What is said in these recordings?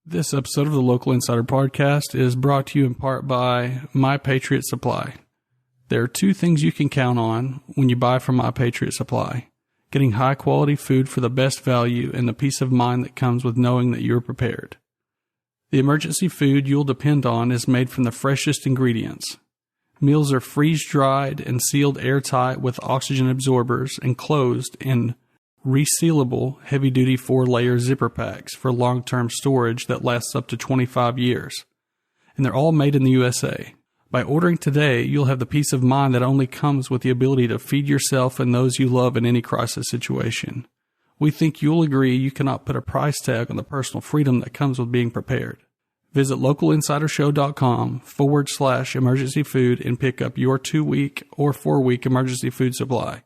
This episode of the Local Insider Podcast is brought to you in part by My Patriot Supply. There are two things you can count on when you buy from My Patriot Supply: getting high quality food for the best value and the peace of mind that comes with knowing that you're prepared. The emergency food you'll depend on is made from the freshest ingredients. Meals are freeze-dried and sealed airtight with oxygen absorbers and closed in resealable heavy-duty 4-layer zipper packs for long-term storage that lasts up to 25 years. And they're all made in the USA. By ordering today, you'll have the peace of mind that only comes with the ability to feed yourself and those you love in any crisis situation. We think you'll agree you cannot put a price tag on the personal freedom that comes with being prepared. Visit localinsidershow.com/emergency food and pick up your 2-week or 4-week emergency food supply.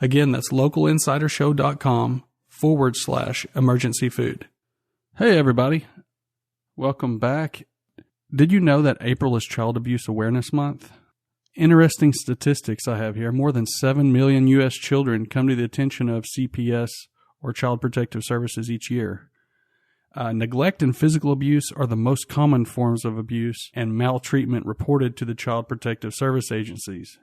Again, that's localinsidershow.com/emergency food. Hey, everybody. Welcome back. Did you know that April is Child Abuse Awareness Month? Interesting statistics I have here. More than 7 million U.S. children come to the attention of CPS or Child Protective Services each year. Neglect and physical abuse are the most common forms of abuse and maltreatment reported to the Child Protective Service agencies.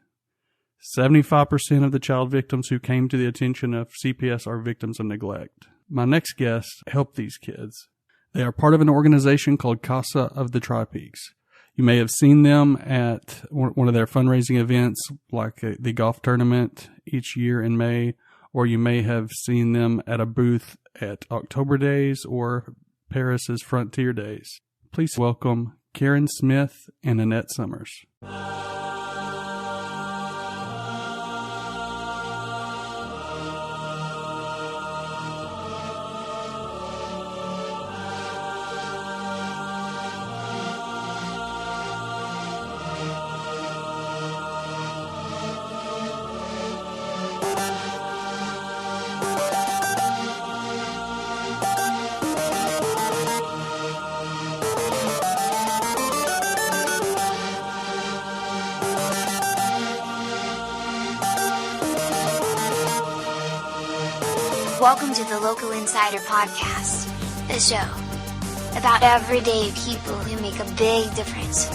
75% of the child victims who came to the attention of CPS are victims of neglect. My next guests help these kids. They are part of an organization called C.A.S.A of the Tri-Peaks. You may have seen them at one of their fundraising events, like the golf tournament each year in May, or you may have seen them at a booth at October Days or Paris's Frontier Days. Please welcome Karen Smith and Annette Summers. Welcome to the Local Insider Podcast, the show about everyday people who make a big difference.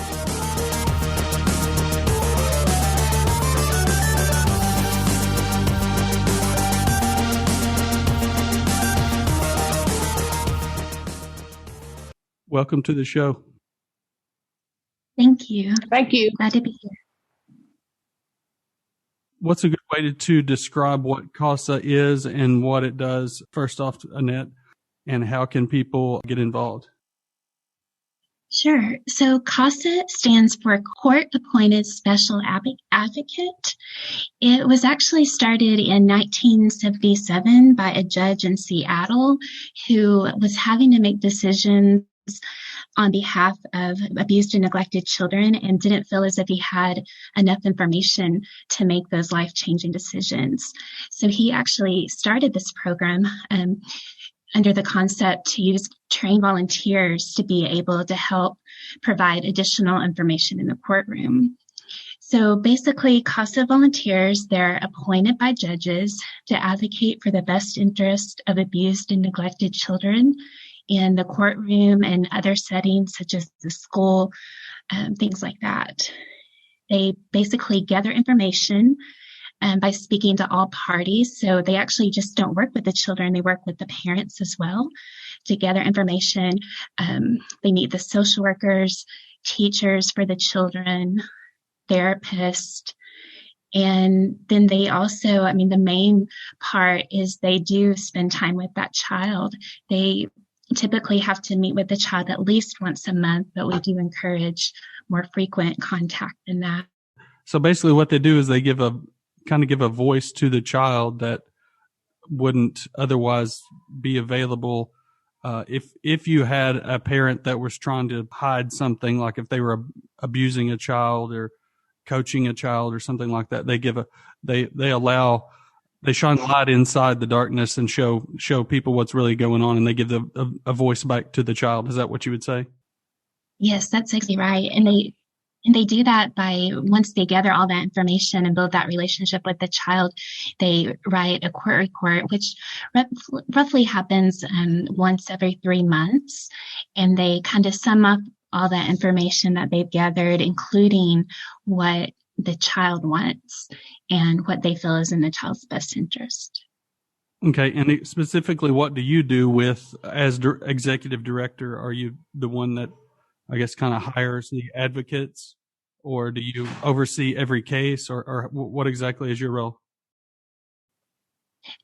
Welcome to the show. Thank you. Thank you. Glad to be here. What's a good way to describe what C.A.S.A is and what it does? First off, Annette, and how can people get involved? Sure. So C.A.S.A stands for Court Appointed Special Advocate. It was actually started in 1977 by a judge in Seattle who was having to make decisions on behalf of abused and neglected children and didn't feel as if he had enough information to make those life-changing decisions. So he actually started this program under the concept to use trained volunteers to be able to help provide additional information in the courtroom. So basically, C.A.S.A volunteers, they're appointed by judges to advocate for the best interest of abused and neglected children in the courtroom and other settings such as the school, things like that. They basically gather information by speaking to all parties. So they actually just don't work with the children, they work with the parents as well to gather information. They meet the social workers, teachers for the children, therapists, and then they also, the main part is they do spend time with that child. They typically have to meet with the child at least once a month, but we do encourage more frequent contact than that. So basically what they do is they give a voice to the child that wouldn't otherwise be available. If you had a parent that was trying to hide something, like if they were abusing a child or coaching a child or something like that, they shine light inside the darkness and show people what's really going on, and they give a voice back to the child. Is that what you would say? Yes, that's exactly right. And And they do that by, once they gather all that information and build that relationship with the child, they write a court report, which roughly happens once every 3 months. And they kind of sum up all that information that they've gathered, including what the child wants and what they feel is in the child's best interest. Okay. And specifically, what do you do with, as executive director? Are you the one that, I guess, kind of hires the advocates, or do you oversee every case, or what exactly is your role?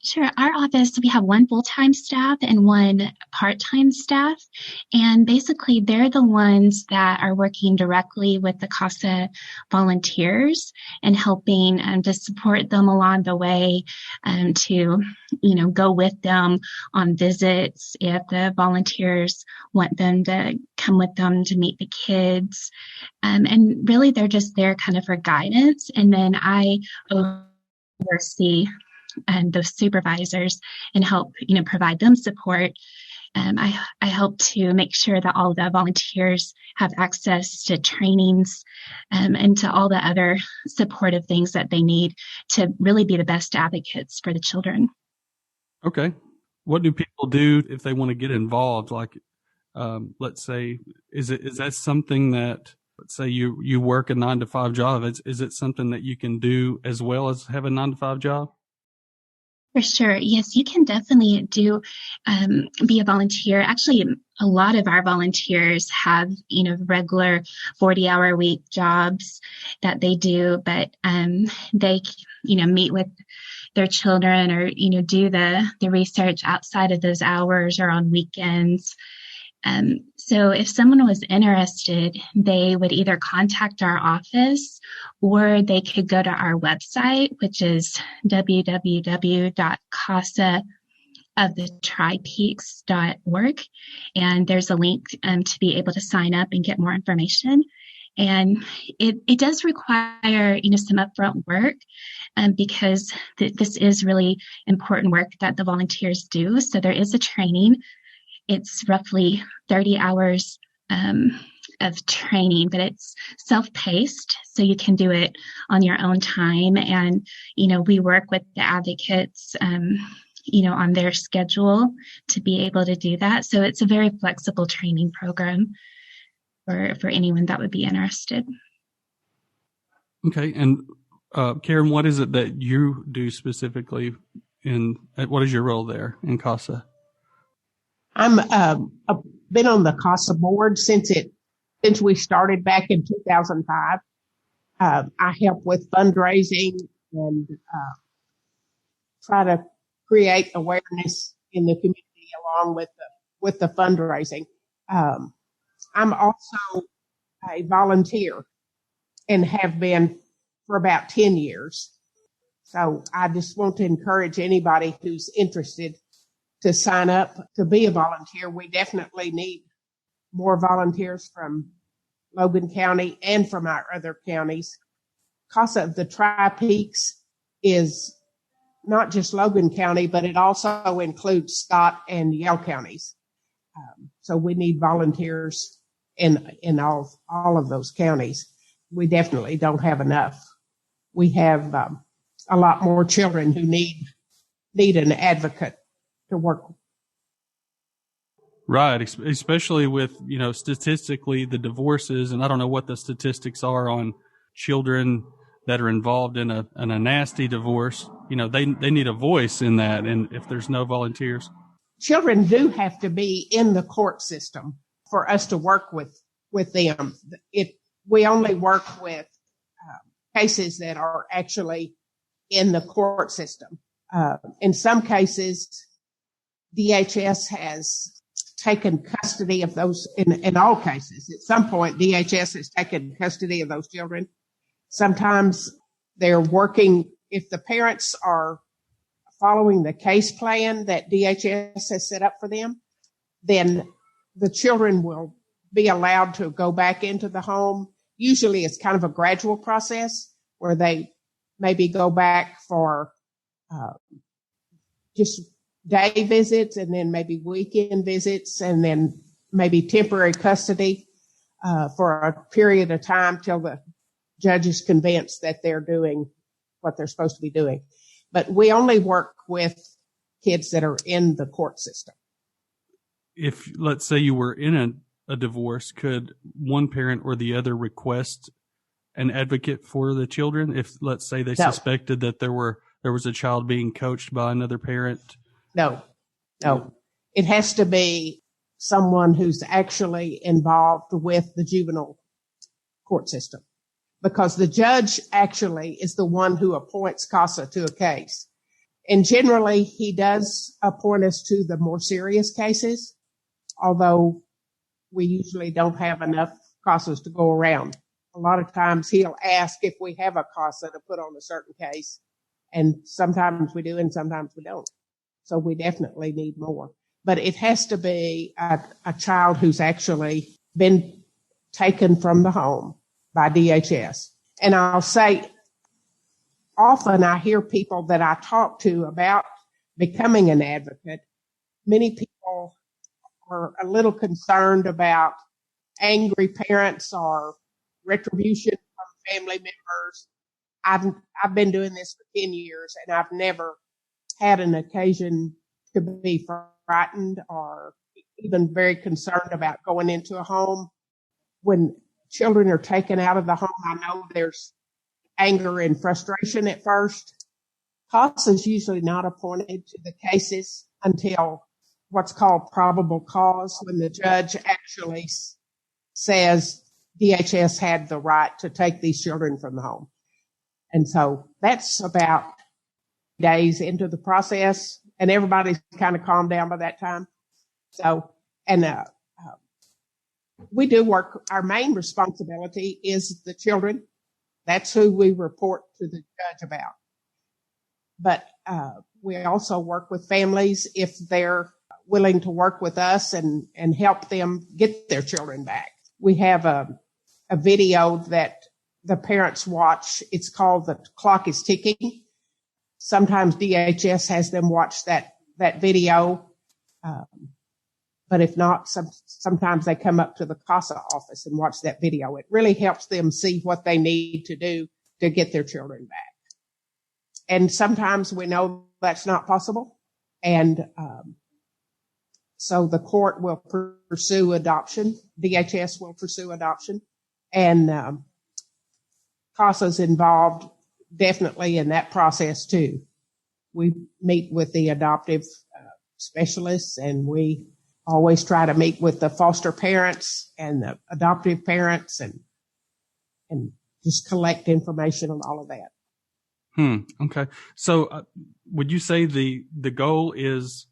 Sure. Our office, we have one full-time staff and one part-time staff. And basically, they're the ones that are working directly with the C.A.S.A volunteers and helping to support them along the way, to, go with them on visits if the volunteers want them to come with them to meet the kids. And really, they're just there kind of for guidance. And then I oversee and those supervisors and help, provide them support. I help to make sure that all the volunteers have access to trainings and to all the other supportive things that they need to really be the best advocates for the children. Okay. What do people do if they want to get involved? Like, let's say, is that something that, let's say you work a 9-to-5 job, is it something that you can do as well as have a 9-to-5 job? For sure. Yes, you can definitely be a volunteer. Actually, a lot of our volunteers have, regular 40-hour week jobs that they do, but they, meet with their children or, do the research outside of those hours or on weekends. So if someone was interested, they would either contact our office or they could go to our website, which is www.CASAoftheTripeaks.org. And there's a link to be able to sign up and get more information. And it does require, some upfront work because this is really important work that the volunteers do. So there is a training. It's roughly 30 hours of training, but it's self-paced, so you can do it on your own time. And, we work with the advocates, on their schedule to be able to do that. So it's a very flexible training program for anyone that would be interested. Okay. And Karen, what is it that you do specifically what is your role there in C.A.S.A? I've been on the C.A.S.A board since we started back in 2005. I help with fundraising and try to create awareness in the community along with the fundraising. I'm also a volunteer and have been for about 10 years. So I just want to encourage anybody who's interested to sign up to be a volunteer. We definitely need more volunteers from Logan County and from our other counties. C.A.S.A of the Tri-Peaks is not just Logan County, but it also includes Scott and Yale counties. So we need volunteers in all of those counties. We definitely don't have enough. We have a lot more children who need an advocate to work. Right. Especially with, statistically the divorces, and I don't know what the statistics are on children that are involved in a nasty divorce. They need a voice in that. And if there's no volunteers, children do have to be in the court system for us to work with them. We only work with cases that are actually in the court system. In some cases, DHS has taken custody of those in all cases. At some point, DHS has taken custody of those children. Sometimes they're working, if the parents are following the case plan that DHS has set up for them, then the children will be allowed to go back into the home. Usually it's kind of a gradual process where they maybe go back for just day visits and then maybe weekend visits and then maybe temporary custody. for a period of time till the judge is convinced that they're doing what they're supposed to be doing. But we only work with kids that are in the court system. If, let's say, you were in a divorce, could one parent or the other request an advocate for the children? If, let's say, they suspected that there was a child being coached by another parent? No. It has to be someone who's actually involved with the juvenile court system, because the judge actually is the one who appoints C.A.S.A to a case. And generally, he does appoint us to the more serious cases, although we usually don't have enough C.A.S.As to go around. A lot of times he'll ask if we have a C.A.S.A to put on a certain case, and sometimes we do and sometimes we don't. So we definitely need more. But it has to be a child who's actually been taken from the home by DHS. And I'll say, often I hear people that I talk to about becoming an advocate. Many people are a little concerned about angry parents or retribution from family members. I've been doing this for 10 years, and I've never had an occasion to be frightened or even very concerned about going into a home. When children are taken out of the home, I know there's anger and frustration at first. C.A.S.A is usually not appointed to the cases until what's called probable cause, when the judge actually says DHS had the right to take these children from the home. And so that's about days into the process, and everybody's kind of calmed down by that time. So, and we do work. Our main responsibility is the children. That's who we report to the judge about. But we also work with families if they're willing to work with us and help them get their children back. We have a video that the parents watch. It's called The Clock is Ticking. Sometimes DHS has them watch that video. But if not, sometimes they come up to the C.A.S.A office and watch that video. It really helps them see what they need to do to get their children back. And sometimes we know that's not possible. And so the court will pursue adoption. DHS will pursue adoption. And C.A.S.A's involved definitely in that process too. We meet with the adoptive specialists, and we always try to meet with the foster parents and the adoptive parents and just collect information on all of that. Okay. So would you say the goal is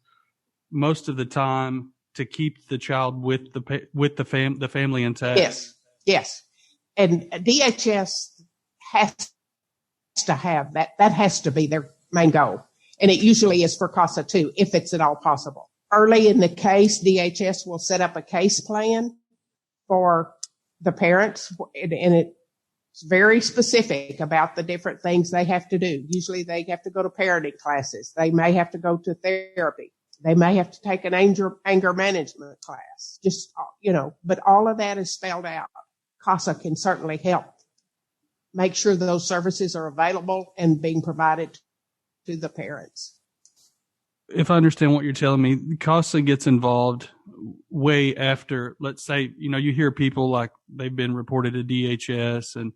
most of the time to keep the child with the family intact? Yes. And DHS has to have that. That has to be their main goal. And it usually is for C.A.S.A too, if it's at all possible. Early in the case, DHS will set up a case plan for the parents, and it's very specific about the different things they have to do. Usually they have to go to parenting classes. They may have to go to therapy. They may have to take an anger management class. Just, but all of that is spelled out. C.A.S.A can certainly help make sure those services are available and being provided to the parents. If I understand what you're telling me, C.A.S.A gets involved way after, let's say, you hear people like they've been reported to DHS and,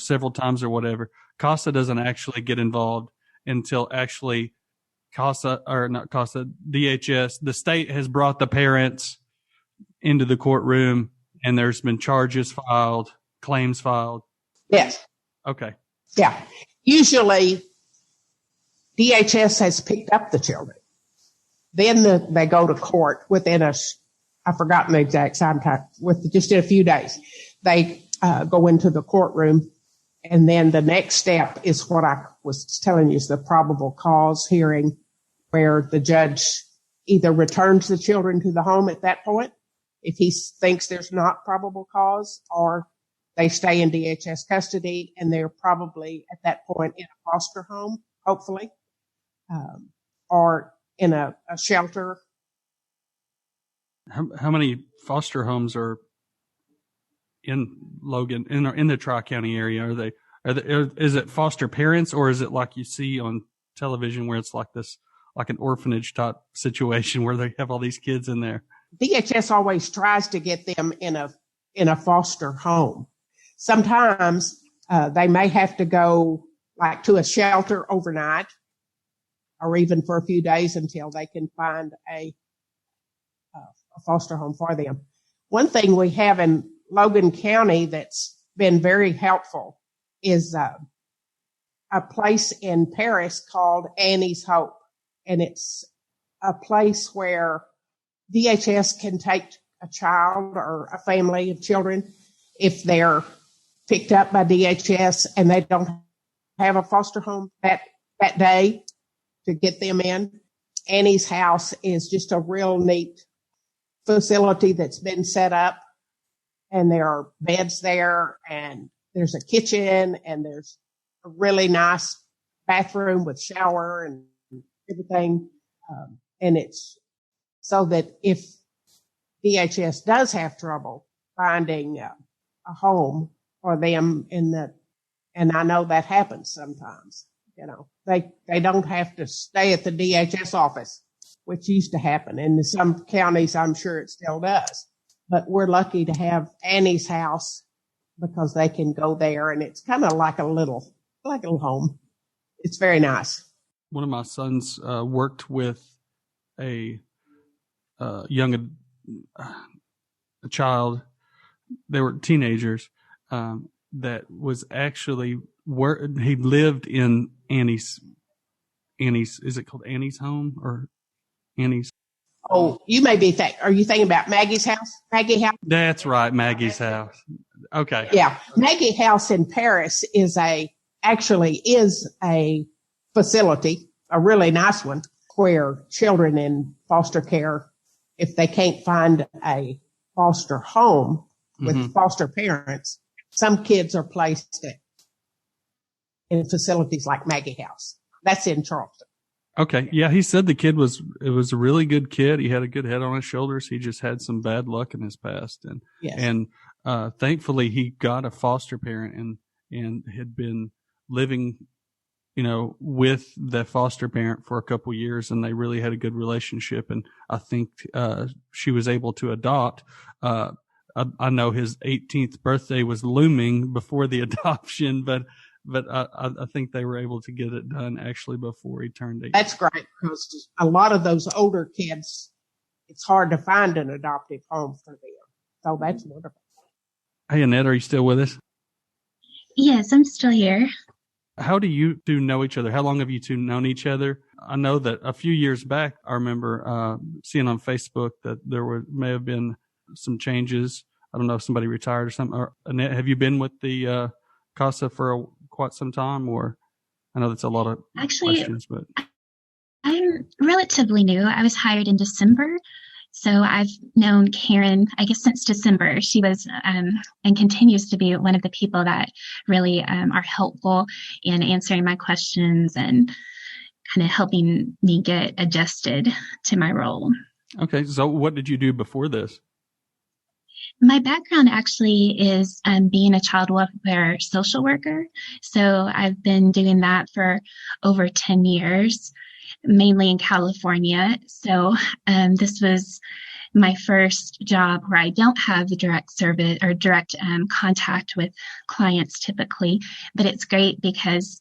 several times or whatever. C.A.S.A doesn't actually get involved until actually DHS, the state has brought the parents into the courtroom and there's been charges filed, claims filed. Yes. Okay. Yeah. Usually DHS has picked up the children. Then they go to court within I've forgotten the exact time, just in a few days. They go into the courtroom, and then the next step is what I was telling you is the probable cause hearing, where the judge either returns the children to the home at that point, if he thinks there's not probable cause, or they stay in DHS custody and they're probably at that point in a foster home, hopefully, or in a shelter. How many foster homes are in Logan, in the Tri-County area? Is it foster parents, or is it like you see on television where it's like an orphanage type situation where they have all these kids in there? DHS always tries to get them in a foster home. Sometimes they may have to go like to a shelter overnight, or even for a few days until they can find a foster home for them. One thing we have in Logan County that's been very helpful is a place in Paris called Annie's Hope. And it's a place where DHS can take a child or a family of children if they're picked up by DHS and they don't have a foster home that day to get them in. Annie's House is just a real neat facility that's been set up, and there are beds there, and there's a kitchen, and there's a really nice bathroom with shower and everything. And it's so that if DHS does have trouble finding a home for them and I know that happens sometimes, they don't have to stay at the DHS office, which used to happen. And in some counties, I'm sure it still does. But we're lucky to have Annie's House because they can go there, and it's kind of like a little home. It's very nice. One of my sons worked with a child. They were teenagers that was actually he lived in Annie's. Is it called Annie's home or Annie's? Oh, you may be are you thinking about Maggie's house? Maggie House? That's right, Maggie's house. Okay. Yeah, Maggie House in Paris is a facility, a really nice one, where children in foster care, if they can't find a foster home with foster parents, some kids are placed in facilities like Maggie House. That's in Charleston. Okay. Yeah, he said the kid was a really good kid. He had a good head on his shoulders. He just had some bad luck in his past. And yes. and thankfully he got a foster parent and had been living, with the foster parent for a couple of years, and they really had a good relationship. And I think she was able to adopt. I know his 18th birthday was looming before the adoption, but I think they were able to get it done actually before he turned 18. That's great, because a lot of those older kids, it's hard to find an adoptive home for them. So that's wonderful. Hey, Annette, are you still with us? Yes, I'm still here. How do you two know each other? How long have you two known each other? I know that a few years back, I remember seeing on Facebook that there may have been some changes. I don't know if somebody retired or something. Or, Annette, have you been with the C.A.S.A for quite some time? Or I know that's a lot of questions, but I'm relatively new. I was hired in December. So I've known Karen, I guess, since December. She was and continues to be one of the people that really are helpful in answering my questions and kind of helping me get adjusted to my role. Okay. So what did you do before this? My background actually is being a child welfare social worker. So I've been doing that for over 10 years. Mainly in California. So this was my first job where I don't have the direct service or direct contact with clients typically, but it's great because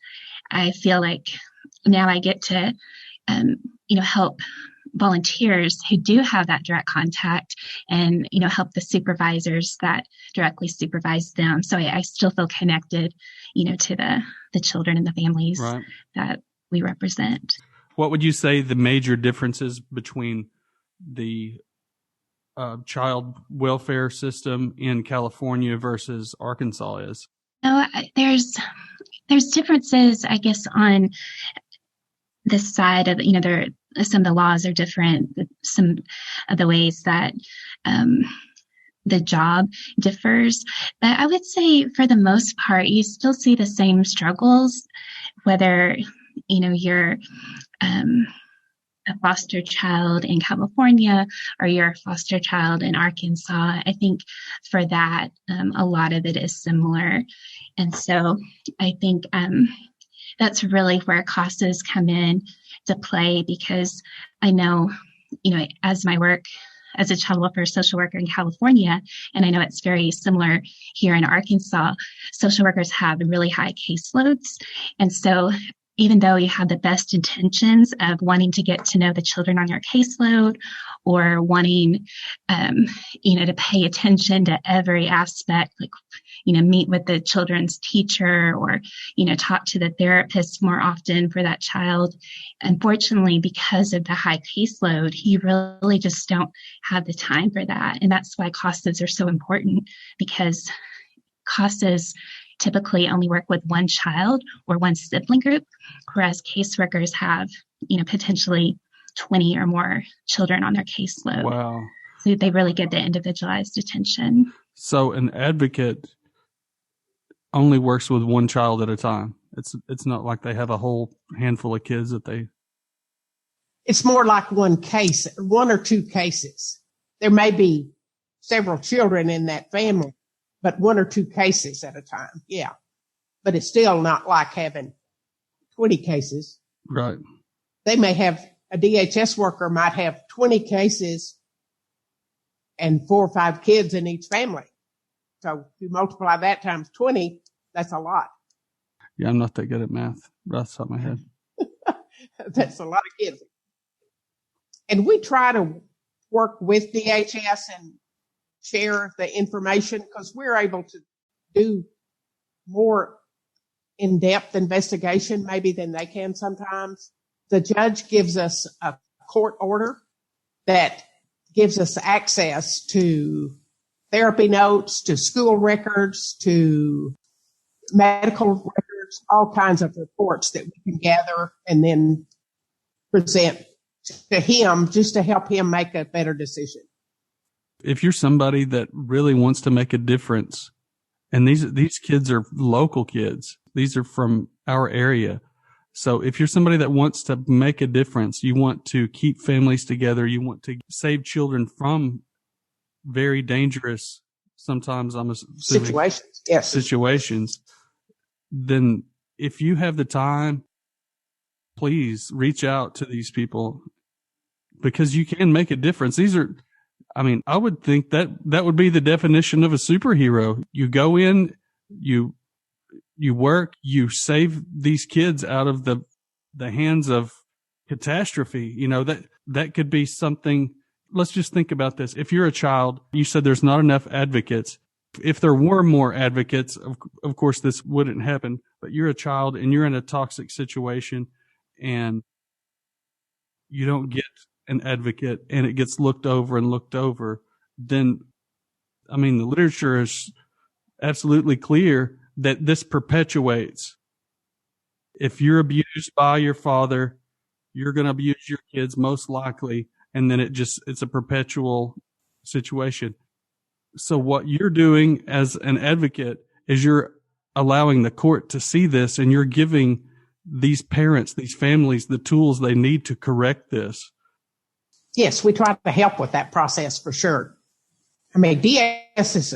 I feel like now I get to, help volunteers who do have that direct contact and, help the supervisors that directly supervise them. So I still feel connected, to the children and the families right. that we represent. What would you say the major differences between the child welfare system in California versus Arkansas is? There's differences, I guess, on this side of, some of the laws are different, some of the ways that the job differs. But I would say for the most part, you still see the same struggles, whether, you're a foster child in California or you're a foster child in Arkansas. I think for that, a lot of it is similar. And so I think that's really where C.A.S.As come in to play, because I know, as my work as a child welfare social worker in California, and I know it's very similar here in Arkansas, social workers have really high caseloads. And so even though you have the best intentions of wanting to get to know the children on your caseload or wanting, to pay attention to every aspect, like, meet with the children's teacher or, talk to the therapist more often for that child. Unfortunately, because of the high caseload, you really just don't have the time for that. And that's why C.A.S.As are so important, because C.A.S.As typically only work with one child or one sibling group, whereas caseworkers have, potentially 20 or more children on their caseload. Wow. So they really get the individualized attention. So an advocate only works with one child at a time. It's not like they have a whole handful of kids that they... It's more like one case, one or two cases. There may be several children in that family, but one or two cases at a time. Yeah. But it's still not like having 20 cases. Right. They may have, a DHS worker might have 20 cases and 4 or 5 kids in each family. So if you multiply that times 20, that's a lot. Yeah, I'm not that good at math right off the top of my head. That's a lot of kids. And we try to work with DHS and share the information because we're able to do more in-depth investigation maybe than they can sometimes. The judge gives us a court order that gives us access to therapy notes, to school records, to medical records, all kinds of reports that we can gather and then present to him just to help him make a better decision. If you're somebody that really wants to make a difference, and these kids are local kids, these are from our area. So if you're somebody that wants to make a difference, you want to keep families together, you want to save children from very dangerous, sometimes I'm assuming, situations, yes. Situations, then if you have the time, please reach out to these people because you can make a difference. I would think that would be the definition of a superhero. You go in, you work, you save these kids out of the hands of catastrophe. That could be something. Let's just think about this. If you're a child, you said there's not enough advocates. If there were more advocates, of course, this wouldn't happen, but you're a child and you're in a toxic situation and you don't get an advocate and it gets looked over, then, the literature is absolutely clear that this perpetuates. If you're abused by your father, you're going to abuse your kids most likely. And then it's a perpetual situation. So what you're doing as an advocate is you're allowing the court to see this and you're giving these parents, these families, the tools they need to correct this. Yes, we try to help with that process for sure. DS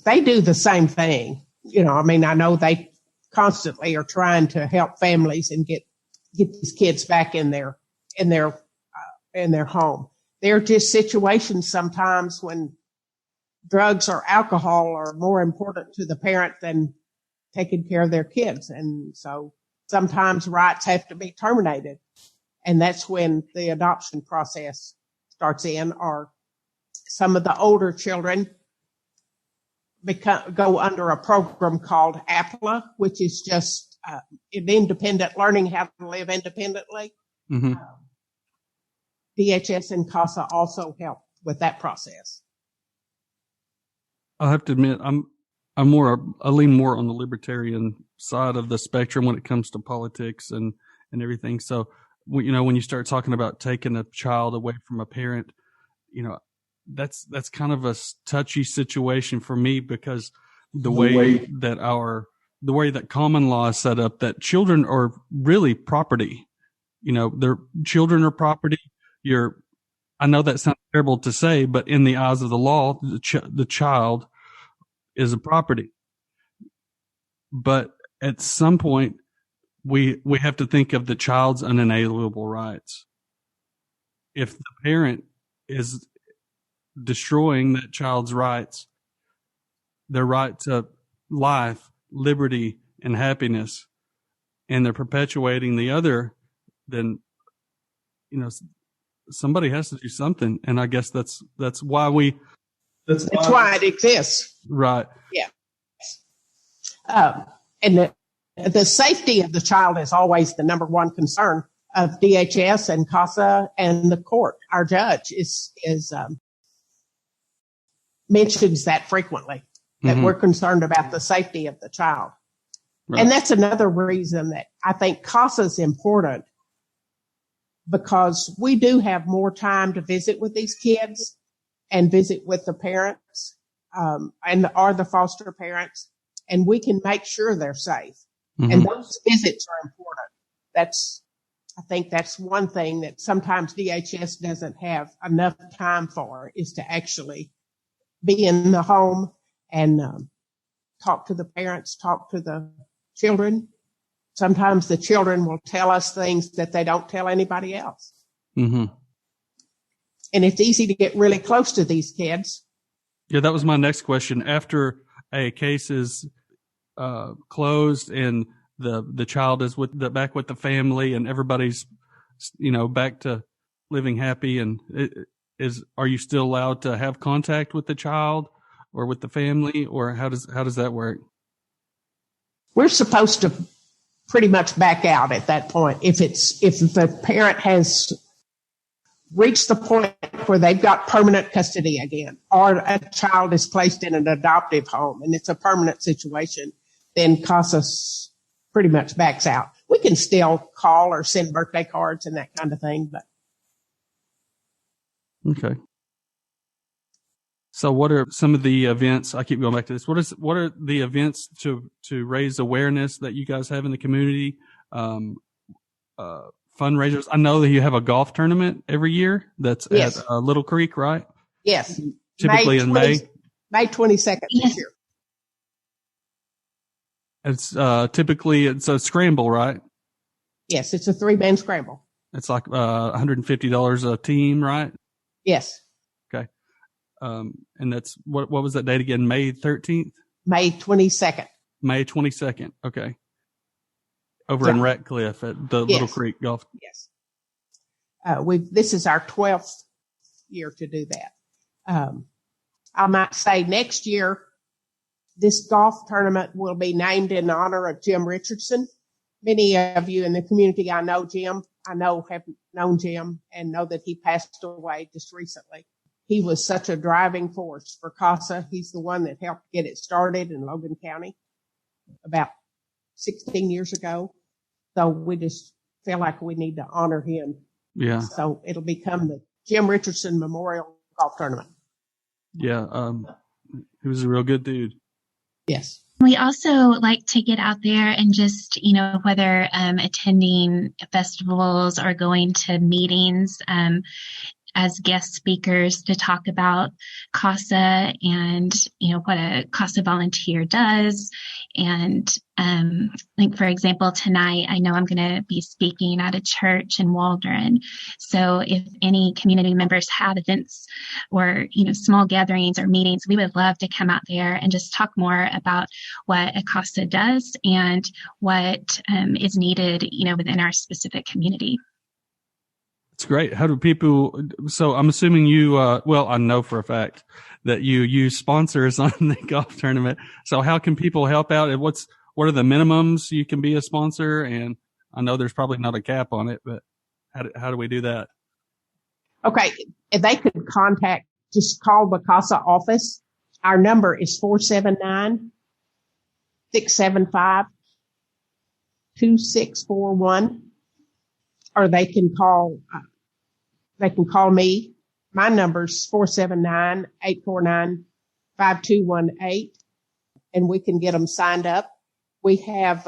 they do the same thing. I know they constantly are trying to help families and get these kids back in their home. There are just situations sometimes when drugs or alcohol are more important to the parent than taking care of their kids. And so sometimes rights have to be terminated. And that's when the adoption process starts in, or some of the older children go under a program called APLA, which is just independent learning how to live independently. Mm-hmm. DHS and C.A.S.A also help with that process. I have to admit, I lean more on the libertarian side of the spectrum when it comes to politics and everything. So, when you start talking about taking a child away from a parent, that's kind of a touchy situation for me because the way that common law is set up, that children are really property. their children are property. I know that sounds terrible to say, but in the eyes of the law, the child is a property. But at some point, we have to think of the child's unalienable rights. If the parent is destroying that child's rights, their right to life, liberty, and happiness, and they're perpetuating the other, then, somebody has to do something. And I guess that's why that's why it exists. Right. Yeah. And the safety of the child is always the number one concern of DHS and C.A.S.A and the court. Our judge mentions that frequently, that we're concerned about the safety of the child. Right. And that's another reason that I think C.A.S.A is important, because we do have more time to visit with these kids and visit with the parents, or the foster parents, and we can make sure they're safe. Mm-hmm. And those visits are important. I think that's one thing that sometimes DHS doesn't have enough time for, is to actually be in the home and talk to the parents, talk to the children. Sometimes the children will tell us things that they don't tell anybody else. Mm-hmm. And it's easy to get really close to these kids. Yeah, that was my next question. After a case is closed and the child is back with the family and everybody's, back to living happy, and are you still allowed to have contact with the child or with the family, or how does that work? We're supposed to pretty much back out at that point. If the parent has reached the point where they've got permanent custody again, or a child is placed in an adoptive home and it's a permanent situation, then C.A.S.A pretty much backs out. We can still call or send birthday cards and that kind of thing, but. Okay. So what are some of the events? I keep going back to this. What are the events to raise awareness that you guys have in the community? Fundraisers. I know that you have a golf tournament every year. That's yes. At Little Creek, right? Yes. Typically in May. May 22nd this year. It's typically it's a scramble, right? Yes, it's a 3-man scramble. It's like $150 a team, right? Yes. Okay. And that's what was that date again? May 13th? May 22nd. May 22nd. Okay. Over in Ratcliffe at the Little Creek Golf. Yes. This is our 12th year to do that. I might say next year, this golf tournament will be named in honor of Jim Richardson. Many of you in the community, I know Jim. I know have known Jim and know that he passed away just recently. He was such a driving force for C.A.S.A. He's the one that helped get it started in Logan County about 16 years ago. So we just feel like we need to honor him. Yeah. So it'll become the Jim Richardson Memorial Golf Tournament. Yeah. He was a real good dude. Yes. We also like to get out there and just, whether attending festivals or going to meetings as guest speakers to talk about C.A.S.A and, what a C.A.S.A volunteer does. And like, for example, tonight, I know I'm going to be speaking at a church in Waldron. So if any community members have events or, small gatherings or meetings, we would love to come out there and just talk more about what a C.A.S.A does and what is needed, within our specific community. It's great. How do people, so I'm assuming you, I know for a fact that you use sponsors on the golf tournament. So how can people help out? And what are the minimums you can be a sponsor? And I know there's probably not a cap on it, but how do we do that? Okay. If they could just call the C.A.S.A office. Our number is 479-675-2641. Or they can call me. My number's 479-849-5218, and we can get them signed up. We have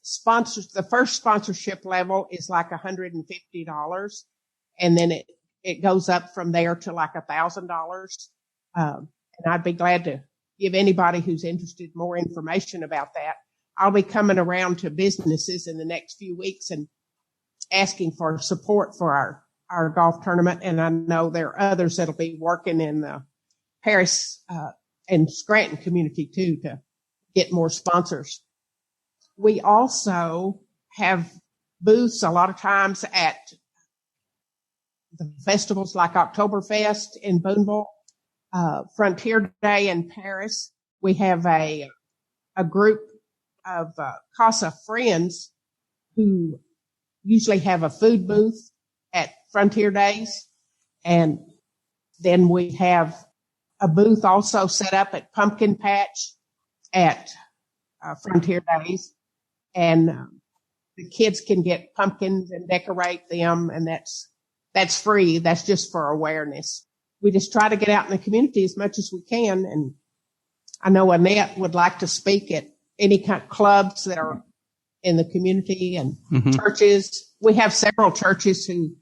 the first sponsorship level is like $150. And then it goes up from there to like $1,000. And I'd be glad to give anybody who's interested more information about that. I'll be coming around to businesses in the next few weeks and asking for support for our golf tournament. And I know there are others that'll be working in the Paris and Scranton community too to get more sponsors. We also have booths a lot of times at the festivals like Oktoberfest in Boonville, Frontier Day in Paris. We have a group of C.A.S.A friends who usually have a food booth at Frontier Days. And then we have a booth also set up at Pumpkin Patch at Frontier Days. And the kids can get pumpkins and decorate them, and that's free. That's just for awareness. We just try to get out in the community as much as we can. And I know Annette would like to speak at any kind of clubs that are in the community and churches. We have several churches in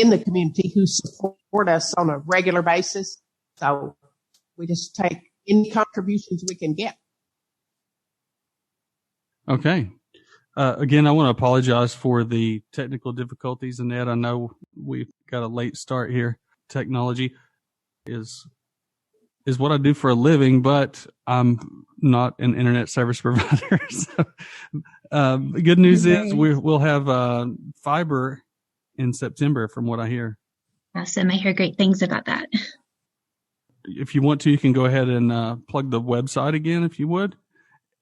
the community who support us on a regular basis. So we just take any contributions we can get. Okay. Again, I want to apologize for the technical difficulties, Annette. I know we've got a late start here. Technology is what I do for a living, but I'm not an internet service provider. So, the good news is we'll have fiber in September, from what I hear. Awesome. I hear great things about that. If you want to, you can go ahead and plug the website again, if you would.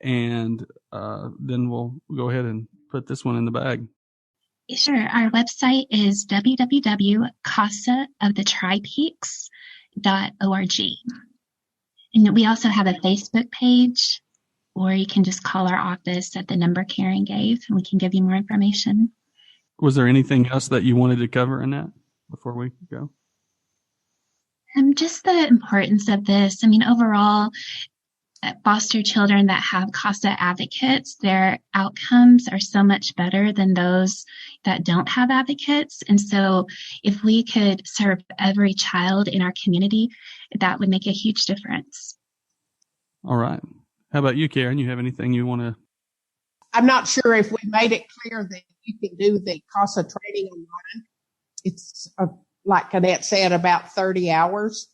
And then we'll go ahead and put this one in the bag. Sure. Our website is www.casaofthetripeaks.org. And we also have a Facebook page, or you can just call our office at the number Karen gave, and we can give you more information. Was there anything else that you wanted to cover in that before we go? Just the importance of this. I mean, overall, foster children that have C.A.S.A advocates, their outcomes are so much better than those that don't have advocates. And so if we could serve every child in our community, that would make a huge difference. All right. How about you, Karen? You have anything you want to? I'm not sure if we made it clear that you can do the C.A.S.A training online. It's, like Annette said, about 30 hours.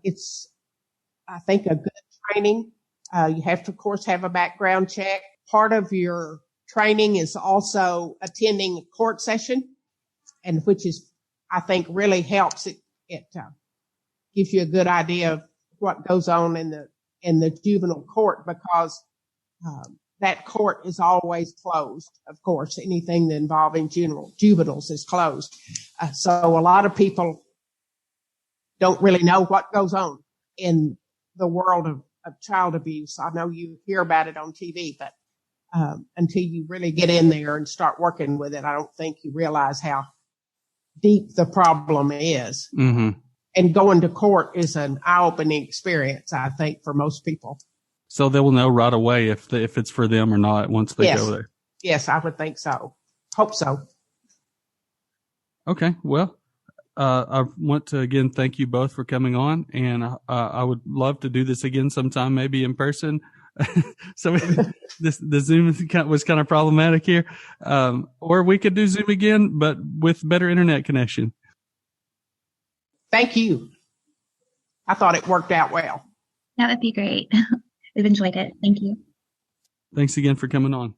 It's, I think, a good training. You have to, of course, have a background check. Part of your training is also attending a court session, and which is, I think, really helps. It gives you a good idea of what goes on in the juvenile court, because that court is always closed. Of course, anything involving juveniles is closed. So a lot of people don't really know what goes on in the world of child abuse. I know you hear about it on TV, but until you really get in there and start working with it, I don't think you realize how deep the problem is. Mm-hmm. And going to court is an eye-opening experience, I think, for most people. So they will know right away if it's for them or not once they go there. Yes, I would think so. Hope so. Okay, well, I want to again thank you both for coming on, and I would love to do this again sometime, maybe in person. So the Zoom was kind of problematic here, or we could do Zoom again, but with better internet connection. Thank you. I thought it worked out well. That would be great. We've enjoyed it. Thank you. Thanks again for coming on.